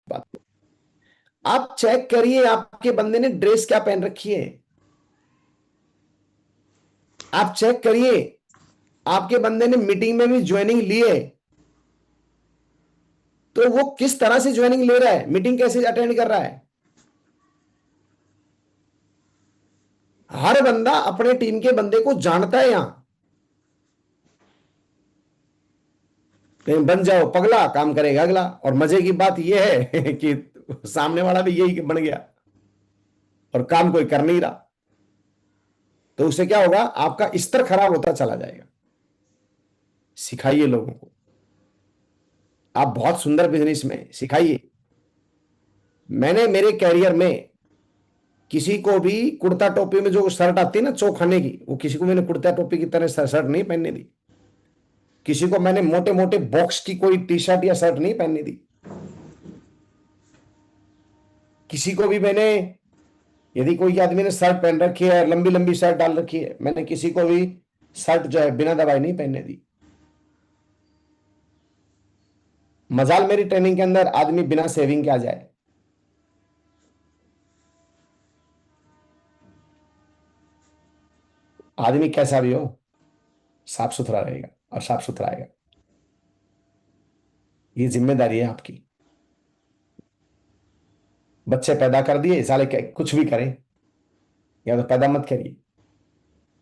बात। आप चेक करिए आपके बंदे ने ड्रेस क्या पहन रखी है। आप चेक करिए आपके बंदे ने मीटिंग में भी ज्वाइनिंग ली है तो वो किस तरह से ज्वाइनिंग ले रहा है, मीटिंग कैसे अटेंड कर रहा है। हर बंदा अपने टीम के बंदे को जानता है। यहां कहीं बन जाओ पगला, काम करेगा अगला। और मजे की बात यह है कि सामने वाला भी यही बन गया और काम कोई कर नहीं रहा। तो उससे क्या होगा, आपका स्तर खराब होता चला जाएगा। सिखाइए लोगों को। आप बहुत सुंदर बिजनेस में सिखाइए। मैंने मेरे कैरियर में किसी को भी कुर्ता टोपी में जो शर्ट आती है ना चौखाने की, वो किसी को मैंने कुर्ता टोपी की तरह शर्ट नहीं पहनने दी। किसी को मैंने मोटे मोटे बॉक्स की कोई टी शर्ट या शर्ट नहीं पहनने दी। किसी को भी मैंने, यदि कोई आदमी ने शर्ट पहन रखी है, लंबी लंबी शर्ट डाल रखी है, मैंने किसी को भी शर्ट जो है बिना दबाए नहीं पहनने दी। मजाल मेरी ट्रेनिंग के अंदर आदमी बिना सेविंग के आ जाए। आदमी कैसा भी हो साफ सुथरा रहेगा और साफ सुथरा आएगा। ये जिम्मेदारी है आपकी। बच्चे पैदा कर दिए साले, कुछ भी करें, या तो पैदा मत करिए।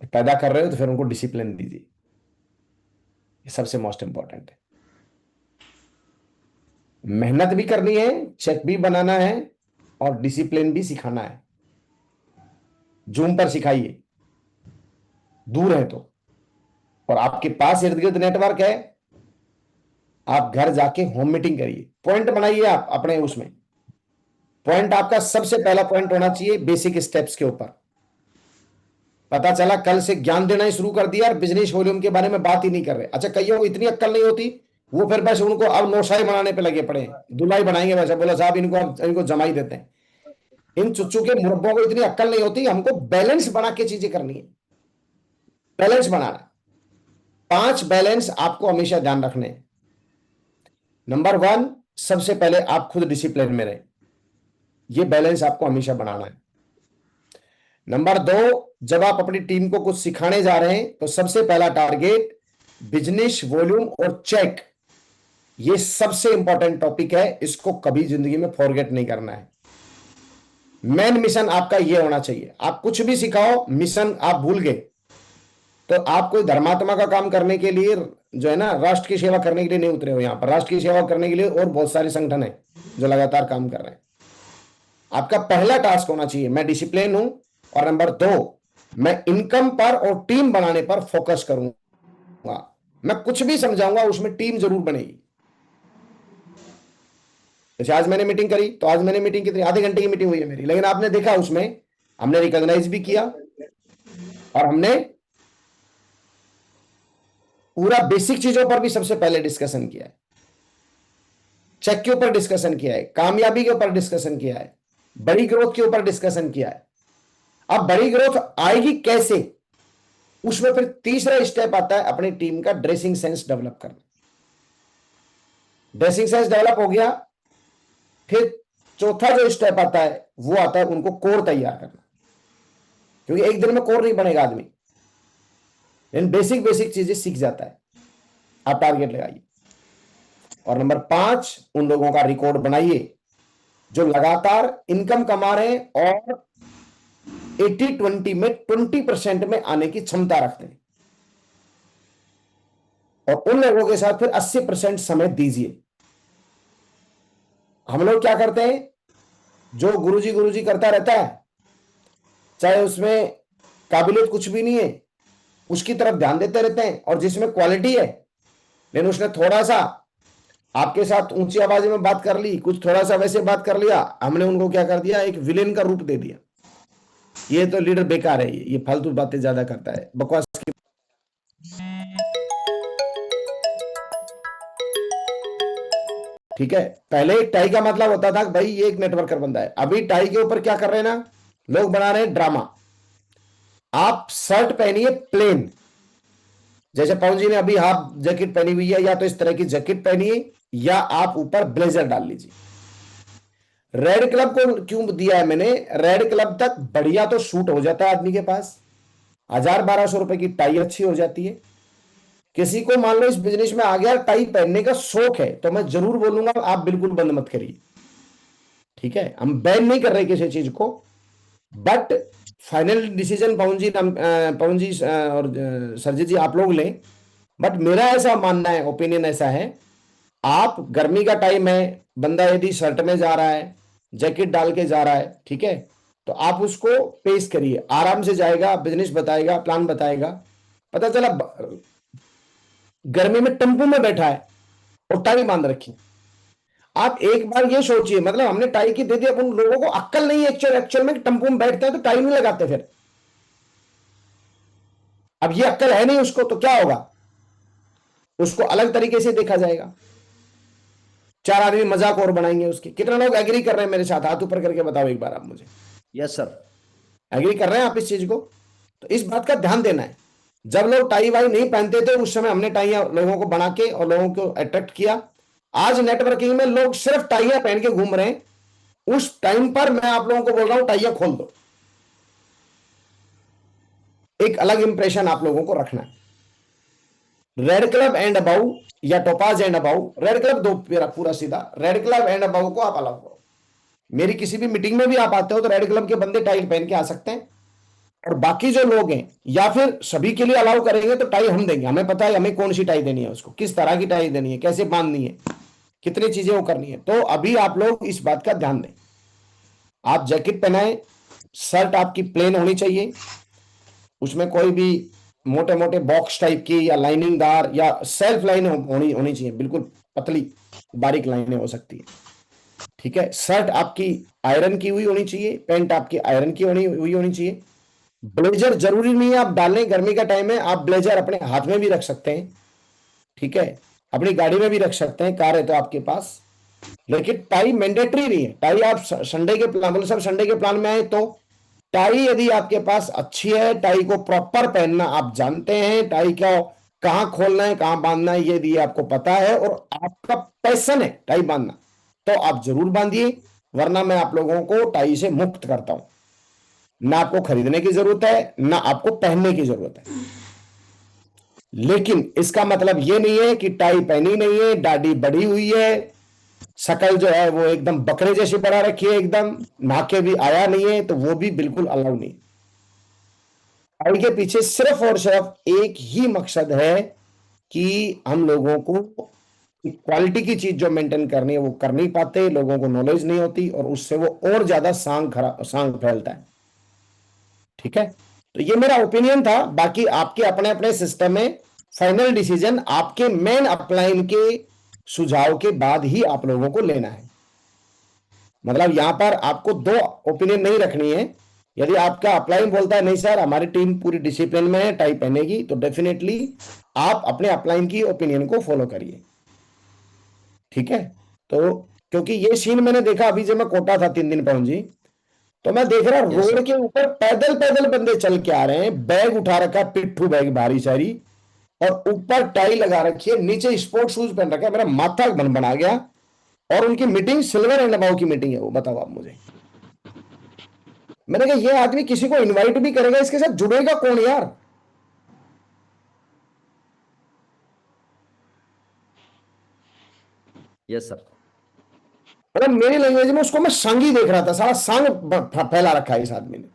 पैदा कर रहे हो तो फिर उनको डिसिप्लिन दीजिए। ये सबसे मोस्ट इंपॉर्टेंट है। मेहनत भी करनी है, चेक भी बनाना है और डिसिप्लिन भी सिखाना है। जूम पर सिखाइए, दूर है तो। और आपके पास इर्द गिर्द नेटवर्क है, आप घर जाके होम मीटिंग करिए। पॉइंट बनाइए आप अपने उसमें। पॉइंट आपका सबसे पहला पॉइंट होना चाहिए बेसिक स्टेप्स के ऊपर। पता चला कल से ज्ञान देना ही शुरू कर दिया और बिजनेस वॉल्यूम के बारे में बात ही नहीं कर रहे। अच्छा, कईयों को इतनी अक्ल नहीं होती, वो फिर बस उनको अब नौशाई बनाने पे लगे पड़े हैं। दुलाई बनाएंगे वैसे, बोला साहब इनको अब इनको जमा ही देते हैं। इन चुच्चू के मुरब्बों को इतनी अक्ल नहीं होती। हमको बैलेंस बना के चीजें करनी है। बैलेंस बनाना, 5 बैलेंस आपको हमेशा ध्यान रखने हैं। नंबर 1, सबसे पहले आप खुद डिसिप्लिन में रहे। ये बैलेंस आपको हमेशा बनाना है। नंबर 2, जब आप अपनी टीम को कुछ सिखाने जा रहे हैं तो सबसे पहला टारगेट बिजनेस वॉल्यूम और चेक। ये सबसे इंपॉर्टेंट टॉपिक है, इसको कभी जिंदगी में फॉरगेट नहीं करना है। मेन मिशन आपका ये होना चाहिए। आप कुछ भी सिखाओ, मिशन आप भूल गए तो आप कोई धर्मात्मा का काम करने के लिए जो है ना, राष्ट्र की सेवा करने के लिए नहीं उतरे हो। यहां पर राष्ट्र की सेवा करने के लिए और बहुत सारे संगठन है जो लगातार काम कर रहे हैं। आपका पहला टास्क होना चाहिए मैं डिसिप्लिन हूं, और नंबर 2, मैं इनकम पर और टीम बनाने पर फोकस करूंगा। मैं कुछ भी समझाऊंगा उसमें टीम जरूर बनेगी। जैसे आज मैंने मीटिंग करी तो आज मैंने मीटिंग कितनी, आधे घंटे की मीटिंग हुई है मेरी, लेकिन आपने देखा उसमें हमने रिकॉग्नाइज भी किया और हमने पूरा बेसिक चीजों पर भी सबसे पहले डिस्कशन किया है। चेक के ऊपर डिस्कशन किया है, कामयाबी के ऊपर डिस्कशन किया है, बड़ी ग्रोथ के ऊपर डिस्कशन किया है। अब बड़ी ग्रोथ आएगी कैसे, उसमें फिर तीसरा स्टेप आता है अपनी टीम का ड्रेसिंग सेंस डेवलप करना। ड्रेसिंग सेंस डेवलप हो गया, फिर चौथा जो स्टेप आता है वो आता है उनको कोर तैयार करना। क्योंकि एक दिन में कोर नहीं बनेगा आदमी, लेकिन बेसिक बेसिक चीजें सीख जाता है। आप टारगेट लगाइए। और नंबर 5, उन लोगों का रिकॉर्ड बनाइए जो लगातार इनकम कमा रहे हैं और 80-20 में 20% में आने की क्षमता रखते हैं। और उन लोगों के साथ फिर 80% समय दीजिए। हम लोग क्या करते हैं, जो गुरुजी करता रहता है, चाहे उसमें काबिलियत कुछ भी नहीं है, उसकी तरफ ध्यान देते रहते हैं। और जिसमें क्वालिटी है लेकिन उसने थोड़ा सा आपके साथ ऊंची आवाज में बात कर ली, कुछ थोड़ा सा वैसे बात कर लिया, हमने उनको क्या कर दिया, एक विलेन का रूप दे दिया। ये तो लीडर बेकार है, ये फालतू बातें ज्यादा करता है, बकवास की। ठीक है, पहले एक टाई का मतलब होता था भाई ये एक नेटवर्कर बंदा है। अभी टाई के ऊपर क्या कर रहे हैं ना, लोग बना रहे हैं ड्रामा। आप शर्ट पहनिए प्लेन, जैसे पवन जी ने अभी हाफ जैकेट पहनी हुई है, या तो इस तरह की जैकेट पहनिए या आप ऊपर ब्लेजर डाल लीजिए। रेड क्लब को क्यों दिया है मैंने? रेड क्लब तक बढ़िया तो सूट हो जाता है आदमी के पास, 1000-1200 रुपए की टाई अच्छी हो जाती है। किसी को मान लो इस बिजनेस में आ गया, टाई पहनने का शौक है, तो मैं जरूर बोलूंगा आप बिल्कुल बंद मत करिए, ठीक है? हम बैन नहीं कर रहे किसी चीज को, बट फाइनल डिसीजन पवन जी और सरजीत जी आप लोग लें। बट मेरा ऐसा मानना है, ओपिनियन ऐसा है, आप गर्मी का टाइम है, बंदा यदि शर्ट में जा रहा है, जैकेट डाल के जा रहा है, ठीक है, तो आप उसको पेश करिए, आराम से जाएगा, बिजनेस बताएगा, प्लान बताएगा। पता चला गर्मी में टेम्पो में बैठा है और टाई बांध रखी, आप एक बार ये सोचिए, मतलब हमने टाई की दे दी, अब उन लोगों को अक्ल नहीं है एक्चुअल एक्चुअल में, टेम्पो में बैठते हैं तो टाई नहीं लगाते फिर। अब ये अक्ल है नहीं उसको, तो क्या होगा, उसको अलग तरीके से देखा जाएगा, चार आदमी मजाक और बनाएंगे उसके। कितने लोग एग्री कर रहे हैं मेरे साथ? हाथ ऊपर करके बताओ एक बार आप मुझे। Yes sir. एग्री कर रहे हैं आप इस चीज को? तो इस बात का ध्यान देना है। जब लोग टाई वाई नहीं पहनते थे उस समय हमने टाइयां लोगों को बना के और लोगों को अट्रैक्ट किया। आज नेटवर्किंग में लोग सिर्फ टाइयां पहन के घूम रहे हैं, उस टाइम पर मैं आप लोगों को बोल रहा हूं टाइयां खोल दो, एक अलग इंप्रेशन आप लोगों को रखना है। रेड क्लब एंड अबाउ या topaz and above, red club दो, पूरा पूरा सीधा रेड क्लब एंड अबाउ को आप अलाउ करो। मेरी किसी भी मीटिंग में भी आप आते हो तो रेड क्लब के बंदे टाई पहन के आ सकते हैं, और बाकी जो लोग हैं या फिर सभी के लिए अलाउ करेंगे तो टाई हम देंगे, हमें पता है हमें कौन सी टाई देनी है, उसको किस तरह की टाई देनी है, कैसे बांधनी है, कितनी चीजें वो करनी है। तो अभी आप लोग इस बात का ध्यान दें, आप जैकेट पहनाएं, शर्ट आपकी प्लेन होनी चाहिए, उसमें कोई भी मोटे मोटे बॉक्स टाइप की या लाइनिंगदार या सेल्फ लाइन होनी होनी चाहिए, बिल्कुल पतली बारीक लाइनें हो सकती है, ठीक है। शर्ट आपकी आयरन की हुई होनी चाहिए, पैंट आपकी आयरन की हुई होनी चाहिए। ब्लेजर जरूरी नहीं है आप डालें, गर्मी का टाइम है, आप ब्लेजर अपने हाथ में भी रख सकते हैं, ठीक है, अपनी गाड़ी में भी रख सकते हैं, कार है तो आपके पास। लेकिन टाई मैंडेटरी नहीं है, टाई आप संडे के प्लान, बोले सब संडे के प्लान में आए तो टाई यदि आपके पास अच्छी है, टाई को प्रॉपर पहनना आप जानते हैं, टाई को कहां खोलना है कहां बांधना है यदि आपको पता है और आपका पैशन है टाई बांधना, तो आप जरूर बांधिए, वरना मैं आप लोगों को टाई से मुक्त करता हूं। ना आपको खरीदने की जरूरत है ना आपको पहनने की जरूरत है, लेकिन इसका मतलब यह नहीं है कि टाई पहनी नहीं है, दाढ़ी बढ़ी हुई है, शकल जो है वो एकदम बकरे जैसी बढ़ा रखी है, एकदम नहा के भी आया नहीं है, तो वो भी बिल्कुल अलाउ नहीं। टाई के पीछे सिर्फ और सिर्फ एक ही मकसद है कि हम लोगों को क्वालिटी की चीज जो मेंटेन करनी है वो कर नहीं पाते, लोगों को नॉलेज नहीं होती और उससे वो और ज्यादा सांग फैलता है, ठीक है। तो ये मेरा ओपिनियन था, बाकी आपके अपने अपने सिस्टम में फाइनल डिसीजन आपके मेन अपलाइन के सुझाव के बाद ही आप लोगों को लेना है। मतलब यहां पर आपको दो ओपिनियन नहीं रखनी है। यदि आपका अपलाइन बोलता है नहीं सर हमारी टीम पूरी डिसिप्लिन में है, टाई पहनेगी, तो डेफिनेटली आप अपने अपलाइन की ओपिनियन को फॉलो करिए, ठीक है। तो क्योंकि ये सीन मैंने देखा अभी जब मैं कोटा था 3 दिन पवन जी, तो मैं देख रहा यस रोड सर। के ऊपर पैदल पैदल बंदे चल के आ रहे हैं, बैग उठा रखा, पिट्ठू बैग भारी सारी, और ऊपर टाई लगा रखी है, नीचे स्पोर्ट शूज पहन रखा है, मेरा माथा बन बना गया। और उनकी मीटिंग सिल्वर एंड अबाव की मीटिंग है वो, बताओ आप मुझे। मैंने कहा ये आदमी किसी को इनवाइट भी करेगा, इसके साथ जुड़ेगा कौन यार? Yes sir. मतलब मेरी लैंग्वेज में उसको मैं संग ही देख रहा था, सारा संग फैला रखा है इस आदमी ने।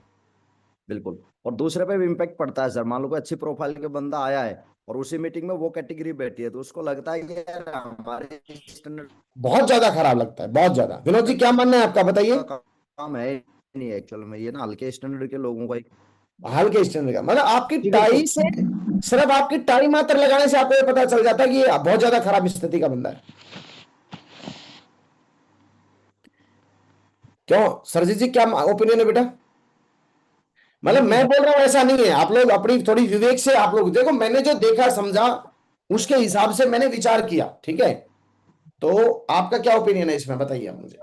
बिल्कुल। और दूसरे पे भी इम्पैक्ट पड़ता है सर। मान लो कोई अच्छी प्रोफाइल के बंदा आया है और उसी मीटिंग में वो कैटेगरी बैठी है, तो उसको लगता है कि यार हमारे स्टैंडर्ड बहुत ज्यादा खराब लगता है, बहुत ज्यादा। विनोद जी क्या मानना है आपका, बताइए। का काम है ही नहीं एक्चुअल में, ये ना हल्के स्टैंडर्ड के लोगों का हाल के स्टैंडर्ड का मतलब आपकी जी टाई बिल्कुल। से, सिर्फ आपकी टाई मात्र लगाने से आपको ये पता चल जाता है कि ये बहुत ज्यादा खराब स्थिति का बंदा है। क्यों सरजीत जी क्या ओपिनियन है बेटा? मतलब बिल्कुल मैं सर। बोल रहा हूं ऐसा नहीं है, आप लोग अपनी थोड़ी विवेक से आप लोग देखो, मैंने जो देखा समझा उसके हिसाब से मैंने विचार किया, ठीक है। तो आपका क्या ओपिनियन है इसमें, बताइए आप मुझे।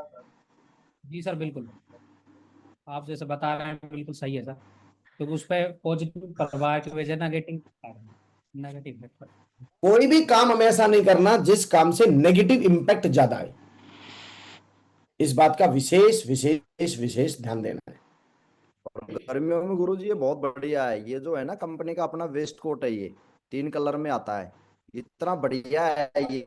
जी सर बिल्कुल, आप जैसे बता रहे हैं बिल्कुल सही है सर, क्योंकि उस पर पॉजिटिव प्रभाव की वजह नेगेटिव नेगेटिव इफेक्ट। कोई भी काम हमेशा नहीं करना जिस काम से नेगेटिव इंपैक्ट ज्यादा है। इस बात का विशेष विशेष विशेष ध्यान देना है। और गर्मियों में गुरुजी ये बहुत बढ़िया है, ये जो है ना कंपनी का अपना वेस्ट कोट है, ये 3 कलर में आता है, इतना बढ़िया है ये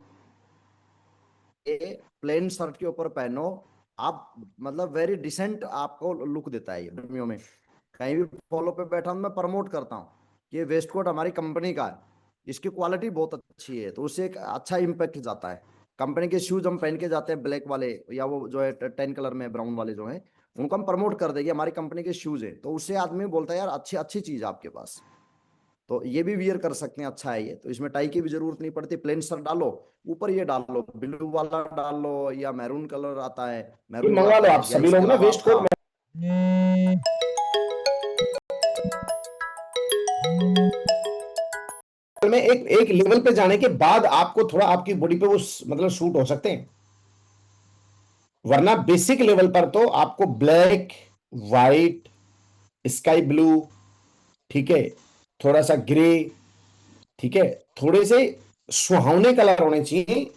प्लेन शर्ट के ऊपर पहनो आप, मतलब वेरी डिसेंट आपको लुक देता है ये गर्मियों में। कहीं भी फॉलो पे बैठा हूं मैं प्रमोट करता हूँ, ये वेस्ट कोट हमारी कंपनी का है, इसकी क्वालिटी बहुत अच्छी है, तो उससे एक अच्छा इम्पैक्ट जाता है। कंपनी के शूज हम पहन के जाते हैं ब्लैक वाले, या वो जो है 10 कलर में ब्राउन वाले जो है, उनको हम प्रमोट कर देंगे हमारी कंपनी के शूज है, तो उससे आदमी बोलता है यार अच्छी अच्छी चीज है आपके पास, तो ये भी वियर कर सकते हैं, अच्छा है ये। तो इसमें टाई की भी जरूरत नहीं पड़ती, प्लेन शर्ट डालो, ऊपर ये डाल लो, ब्लू वाला डाल लो, या मैरून कलर आता है, ये मैरून मंगवा लो डाल आप लो, या सभी इसके लोग ना अलावा वेस्ट कोट आपका में एक एक लेवल पे जाने के बाद आपको थोड़ा आपकी बॉडी पे वो मतलब सूट हो सकते हैं, वरना बेसिक लेवल पर तो आपको ब्लैक, वाइट, स्काई ब्लू, ठीक है, थोड़ा सा ग्रे, ठीक है, थोड़े से सुहावने कलर होने चाहिए,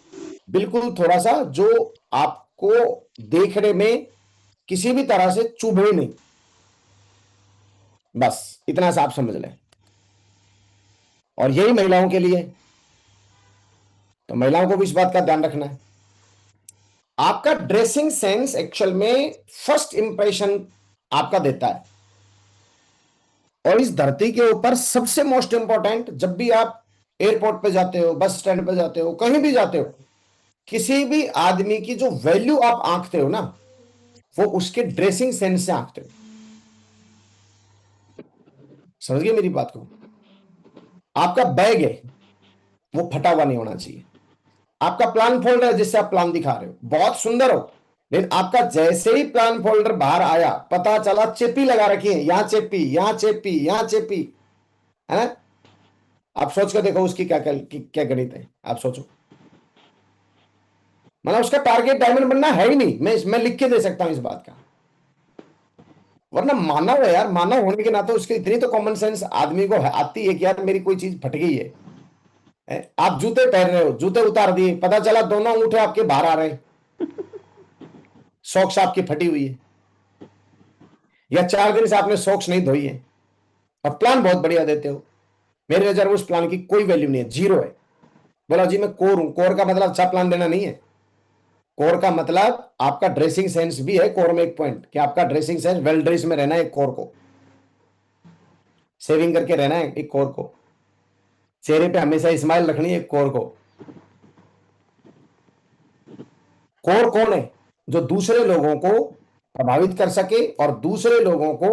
बिल्कुल थोड़ा सा जो आपको देखने में किसी भी तरह से चुभे नहीं, बस इतना सा आप समझ लें। और यही महिलाओं के लिए, तो महिलाओं को भी इस बात का ध्यान रखना है। आपका ड्रेसिंग सेंस एक्चुअल में फर्स्ट इंप्रेशन आपका देता है, और इस धरती के ऊपर सबसे मोस्ट इंपॉर्टेंट, जब भी आप एयरपोर्ट पे जाते हो, बस स्टैंड पे जाते हो, कहीं भी जाते हो, किसी भी आदमी की जो वैल्यू आप आंकते हो ना, वो उसके ड्रेसिंग सेंस से आंकते हो। समझ गए मेरी बात को? आपका बैग है वो फटा हुआ नहीं होना चाहिए, आपका प्लान फोल्डर है जिससे आप प्लान दिखा रहे हो बहुत सुंदर हो, लेकिन आपका जैसे ही प्लान फोल्डर बाहर आया, पता चला चेपी लगा रखी है, यहां चेपी, यहां चेपी, यहां चेपी, है ना? आप सोच कर देखो उसकी क्या गणित है, आप सोचो। मतलब उसका टारगेट डायमंड बनना है ही नहीं, मैं लिख के दे सकता हूं इस बात का, वरना मानव है यार, मानव होने के नाते उसकी इतनी तो कॉमन सेंस आदमी को आती है कि यार मेरी कोई चीज फट गई है। आप जूते पहन रहे हो, जूते उतार दिए, पता चला दोनों अंगूठे आपके बाहर आ रहे हैं, सॉक्स आपकी फटी हुई है, या 4 दिन से आपने सॉक्स नहीं धोई है, और प्लान बहुत बढ़िया देते हो, मेरे नजर उस प्लान की कोई वैल्यू नहीं है, जीरो है। बोला जी मैं कोर हूं, कोर का मतलब अच्छा प्लान देना नहीं है, कोर का मतलब आपका ड्रेसिंग सेंस भी है कोर में एक पॉइंट, कि आपका ड्रेसिंग सेंस वेल ड्रेस में रहना है, एक कोर को सेविंग करके रहना है, एक कोर को चेहरे पे हमेशा स्माइल रखनी है, एक कोर को। कोर कौन है? जो दूसरे लोगों को प्रभावित कर सके और दूसरे लोगों को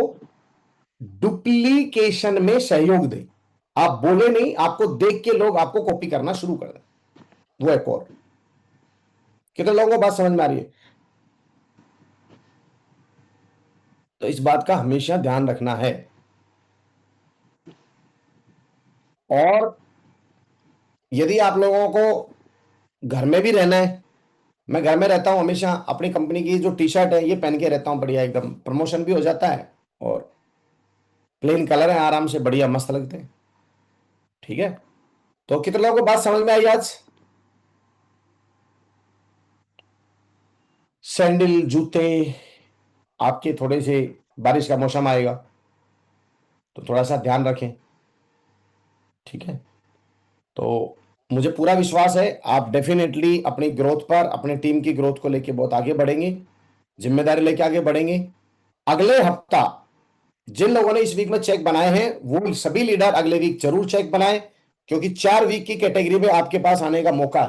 डुप्लीकेशन में सहयोग दे। आप बोले नहीं, आपको देख के लोग आपको कॉपी करना शुरू कर दें, वो है कोर। कितने लोगों को बात समझ में आ रही है? तो इस बात का हमेशा ध्यान रखना है। और यदि आप लोगों को घर में भी रहना है, मैं घर में रहता हूं हमेशा, अपनी कंपनी की जो टी शर्ट है ये पहन के रहता हूं, बढ़िया एकदम प्रमोशन भी हो जाता है, और प्लेन कलर है, आराम से बढ़िया मस्त लगते हैं, ठीक है। तो कितने लोगों को बात समझ में आई आज? सैंडल, जूते आपके थोड़े से, बारिश का मौसम आएगा तो थोड़ा सा ध्यान रखें, ठीक है। तो मुझे पूरा विश्वास है आप डेफिनेटली अपनी ग्रोथ पर, अपने टीम की ग्रोथ को लेके बहुत आगे बढ़ेंगे, जिम्मेदारी लेके आगे बढ़ेंगे। अगले हफ्ता जिन लोगों ने इस वीक में चेक बनाए हैं वो सभी लीडर अगले वीक जरूर चेक बनाएं, क्योंकि 4 वीक की कैटेगरी में आपके पास आने का मौका है।